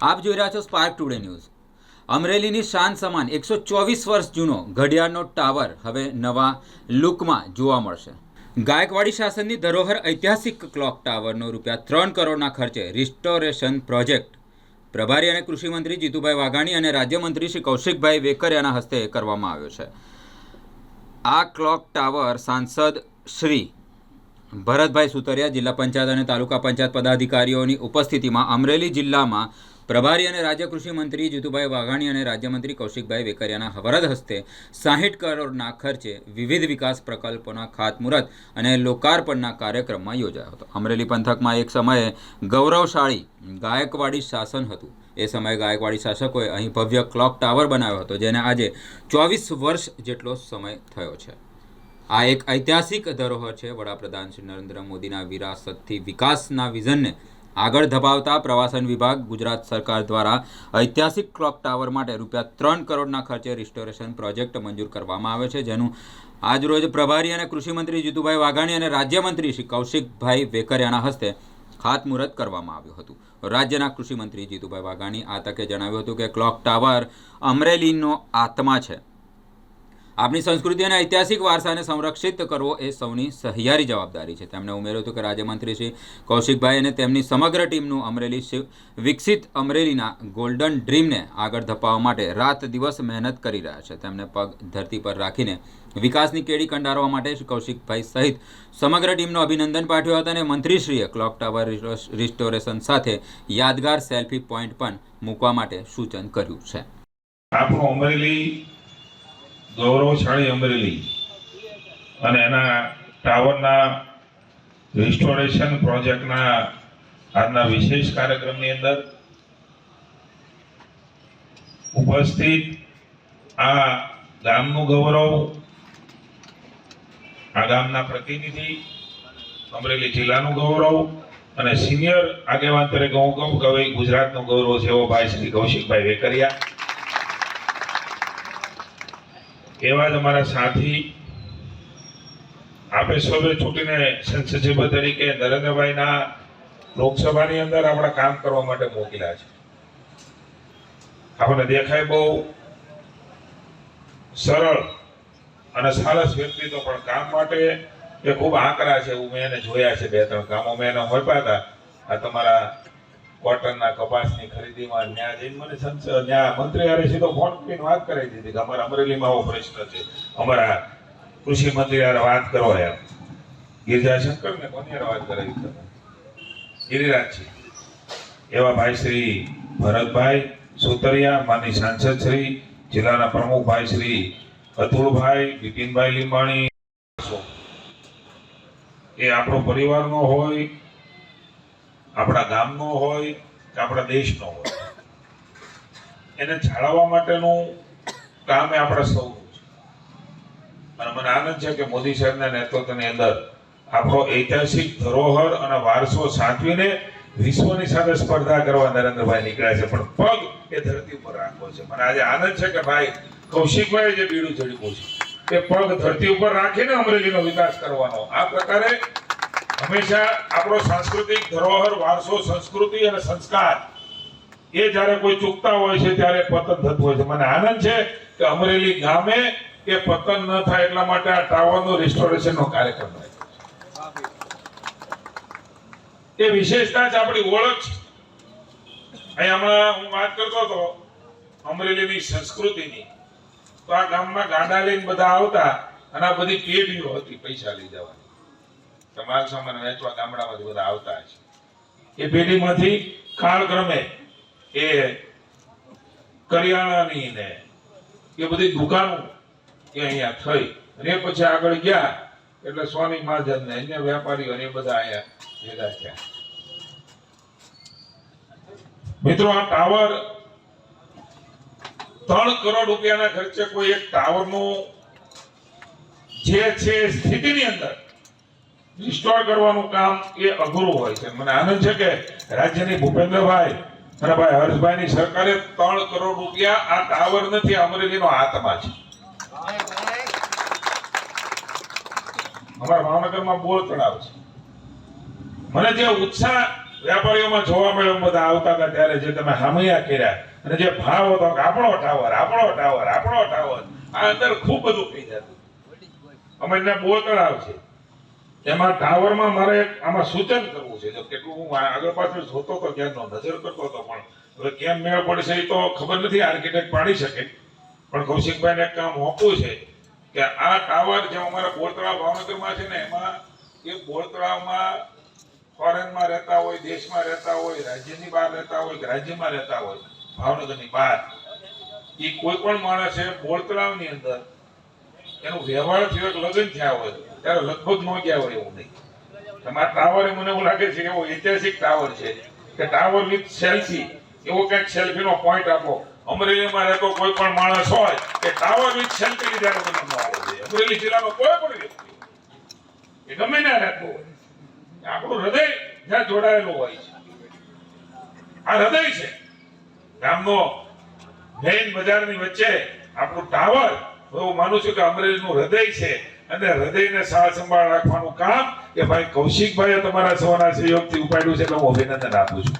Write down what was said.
આપ જોઈ રહ્યા છો સ્પાર્ક ટુડે ન્યૂઝ। અમરેલીની શાન સમાન 124 વર્ષ જૂનો ઘડિયાળનો ટાવર હવે નવા લુકમાં જોવા મળશે। ગાયકવાડી શાસનની ધરોહર ઐતિહાસિક ક્લોક ટાવરનો ₹3 કરોડના ખર્ચે રિસ્ટોરેશન પ્રોજેક્ટ પ્રભારી અને કૃષિ મંત્રી જીતુભાઈ વાઘાણી અને રાજ્યમંત્રી શ્રી કૌશિકભાઈ વેકરિયાના હસ્તે કરવામાં આવ્યો છે। આ ક્લોક ટાવર સાંસદ શ્રી ભરતભાઈ સુતરિયા, જિલ્લા પંચાયત અને તાલુકા પંચાયત પદાધિકારીઓની ઉપસ્થિતિમાં અમરેલી જિલ્લામાં પ્રભારી અને રાજ્ય કૃષિ મંત્રી જીતુભાઈ વાઘાણી અને રાજ્યમંત્રી કૌશિકભાઈ વેકરિયાના વરદ હસ્તે 60 કરોડના ખર્ચે વિવિધ વિકાસ પ્રકલ્પોના ખાતમુહૂર્ત અને લોકાર્પણના કાર્યક્રમમાં યોજાયો હતો। અમરેલી પંથકમાં એક સમયે ગૌરવશાળી ગાયકવાડી શાસન હતું। એ સમયે ગાયકવાડી શાસકોએ અહીં ભવ્ય ક્લોક ટાવર બનાવ્યો હતો, જેને આજે 24 વર્ષ જેટલો સમય થયો છે। આ એક ઐતિહાસિક ધરોહર છે। વડાપ્રધાન શ્રી નરેન્દ્ર મોદીના વિરાસતથી વિકાસના વિઝનને આગળ ધપાવતા પ્રવાસન વિભાગ ગુજરાત સરકાર દ્વારા ઐતિહાસિક ક્લોક ટાવર માટે ₹3 કરોડના ખર્ચે રિસ્ટોરેશન પ્રોજેક્ટ મંજૂર કરવામાં આવે છે, જેનું આજરોજ પ્રભારી અને કૃષિ મંત્રી જીતુભાઈ વાઘાણી અને રાજ્યમંત્રી શ્રી કૌશિકભાઈ વેકરિયાના હસ્તે ખાતમુહૂર્ત કરવામાં આવ્યું હતું। રાજ્યના કૃષિ મંત્રી જીતુભાઈ વાઘાણી આ તકે જણાવ્યું હતું કે ક્લોક ટાવર અમરેલીનો આત્મા છે। આપણી સંસ્કૃતિ અને ઐતિહાસિક વારસાને સંરક્ષિત કરવો એ સૌની સહિયારી જવાબદારી છે। તેમણે ઉમેર્યું હતું કે રાજ્યમંત્રી શ્રી કૌશિકભાઈ અને તેમની સમગ્ર ટીમનું અમરેલી વિકસિત અમરેલીના ગોલ્ડન ડ્રીમને આગળ ધપાવવા માટે રાત દિવસ મહેનત કરી રહ્યા છે। તેમને પગ ધરતી પર રાખીને વિકાસની કેડી કંડારવા માટે શ્રી કૌશિકભાઈ સહિત સમગ્ર ટીમનો અભિનંદન પાઠવ્યો હતા અને મંત્રીશ્રીએ ક્લોક ટાવર રિસ્ટોરેશન સાથે યાદગાર સેલ્ફી પોઈન્ટ પણ મૂકવા માટે સૂચન કર્યું છે। આપણું અમરેલી ગૌરવશાળી અમરેલી અને એના ટાવરના રિસ્ટોરેશન પ્રોજેક્ટના આજના વિશેષ કાર્યક્રમની અંદર ઉપસ્થિત આ ગામનું ગૌરવ, આ ગામના પ્રતિનિધિ, અમરેલી જિલ્લાનું ગૌરવ અને સિનિયર આગેવાન તરીકે હું કહું કે હવે ગુજરાતનું ગૌરવ છે એવો ભાઈ શ્રી કૌશિકભાઈ વેકરિયા, એવા જ અમારા સાથી આપે સૌએ ચૂંટીને સંસદ સભ્ય તરીકે નરેન્દ્રભાઈના લોકસભાની અંદર આપણા કામ કરવા માટે મોકલ્યા છે। આપણને દેખાય બહુ સરળ અને સરસ વ્યક્તિ તો પણ કામ માટે એ ખૂબ આકરા છે એવું મેં એને જોયા છે। 2-3 કામો મેં એને હોપ્યા હતા। આ તમારા કોટનના કપાસની ખરીદીમાં ન્યા જઈને મને ન્યા મંત્રી હારે સીધો ફોન કરીને વાત કરાવી દીધી કે અમારા અમરેલીમાં આવો પ્રશ્ન છે, અમારા કૃષિ મંત્રી હારે વાત કરો એમ। ગિરજાશંકર ને કોની હારે વાત કરાવી તમે? ગિરિરાજજી। એવા ભાઈ શ્રી ભરતભાઈ સુતરિયા, માનની સાંસદ શ્રી, જિલ્લાના પ્રમુખ ભાઈ શ્રી અતુલભાઈ, બિપિનભાઈ લીંબાણી, એ આપણો પરિવારનો હોય, આપણા ગામનો હોય કે આપણા દેશનો હોય, એને જાળવવા માટેનું કામ એ આપણા સૌનું છે। અને મને આનંદ છે કે મોદી સાહેબના નેતૃત્વની અંદર આપણો ઐતિહાસિક ધરોહર અને વારસો સાચવીને વિશ્વની સાથે સ્પર્ધા કરવા નરેન્દ્રભાઈ નીકળ્યા છે, પણ પગ એ ધરતી ઉપર રાખવો છે। મને આજે આનંદ છે કે ભાઈ કૌશિકભાઈ જે બીડું ઝડપ્યું છે એ પગ ધરતી ઉપર રાખીને અમરેલીનો વિકાસ કરવાનો। આ પ્રકારે હંમેશા આપણો સાંસ્કૃતિક ધરોહર, વારસો, સંસ્કૃતિ અને સંસ્કાર એ જ્યારે કોઈ ચૂકતા હોય છે ત્યારે પતન થતું હોય છે। મને આનંદ છે કે અમરેલી ગામે એ પતન ન થાય એટલા માટે આ ટાવરનો રિસ્ટોરેશનનો કાર્યક્રમ રાખ્યો છે। એ વિશેષતા જ આપણી ઓળખ છે। અહીં હમણાં હું વાત કરતો હતો અમરેલીની સંસ્કૃતિની, તો આ ગામમાં ગાડા લઈને બધા આવતા અને આ બધી પેઢીઓ હતી પૈસા લઈ જવાની, માલ સામાન વેચવા ગામડામાંથી બધા આવતા છે। એ પેઢીમાંથી કાળક્રમે એ કરિયાણાની ને એ બધી દુકાનો એ અહીંયા થઈ અને એ પછી આગળ ગયા એટલે સોની મહાજન ને અન્ય વેપારીઓ એ બધા અહીંયા ભેગા થયા। મિત્રો, આ ટાવર ₹3 કરોડ ખર્ચે કોઈ એક ટાવરનું જે છે સ્થિતિની અંદર રિસ્ટોર કરવાનું કામ એ અઘરું હોય છે। મને આનંદ છે કે રાજ્યની ભૂપેન્દ્રભાઈ અને ભાઈ હર્ષભાઈની સરકારે ₹3 કરોડ આ ટાવર નથી, અમરેલીનો આત્મા છે। અમારા ભાવનગરમાં બોર તળાવ છે। મને જે ઉત્સાહ વેપારીઓમાં જોવા મળ્યો બધા આવતા હતા ત્યારે જે તમે હામૈયા કર્યા અને જે ભાવ હતો કે આપણો ટાવર આપણો ટાવર આપણો ટાવર, આ અંદર ખૂબ બધું થઈ જતું. અમે એને બહુ તળાવ છે એમાં ટાવરમાં મારે આમાં સૂચન કરવું છે. જો કેટલું હું આગળ પાછળ જોતો હતો ક્યાંનો નજર કરતો હતો, પણ હવે કેમ મેળ પડશે એ તો ખબર નથી, આર્કિટેક્ટ પાડી શકે. પણ કૌશિકભાઈને એક કામ મોકું છે કે આ ટાવર જે અમારા બોરતળાવ ભાવનગરમાં છે ને, એમાં એ બોરતળાવમાં ફોરેનમાં રહેતા હોય, દેશમાં રહેતા હોય, રાજ્યની બહાર રહેતા હોય કે રાજ્યમાં રહેતા હોય, ભાવનગરની બહાર, એ કોઈ પણ માણસે બોરતળાવની અંદર એનું વ્યવહાર થયો, લગ્ન થયા હોય ત્યારે લગભગ ન ગયા હોય એવું નહીં. તમારા ટાવર મને એવું લાગે છે કે એવો ઐતિહાસિક ટાવર છે કે ટાવર વિથ સેલ્ફી, એવો કંઈક સેલ્ફીનો પોઈન્ટ આપો. અમરેલીમાં રહેતો કોઈ પણ માણસ હોય કે ટાવર વિથ સેલ્ફી લીધા વગર ન આવવો જોઈએ. અમરેલી જિલ્લાનો કોઈ પણ વ્યક્તિ એ ગમે ના રહેતો હોય, આપણું હૃદય જ્યાં જોડાયેલું હોય છે, આ હૃદય છે ગામનો મેઇન બજારની વચ્ચે આપણું ટાવર. હું માનું છું કે અમરેલીનું હૃદય છે અને હૃદયને સાર સંભાળ રાખવાનું કામ એ ભાઈ કૌશિકભાઈએ તમારા સૌના સહયોગથી ઉપાડ્યું છે, એટલે હું અભિનંદન આપું છું.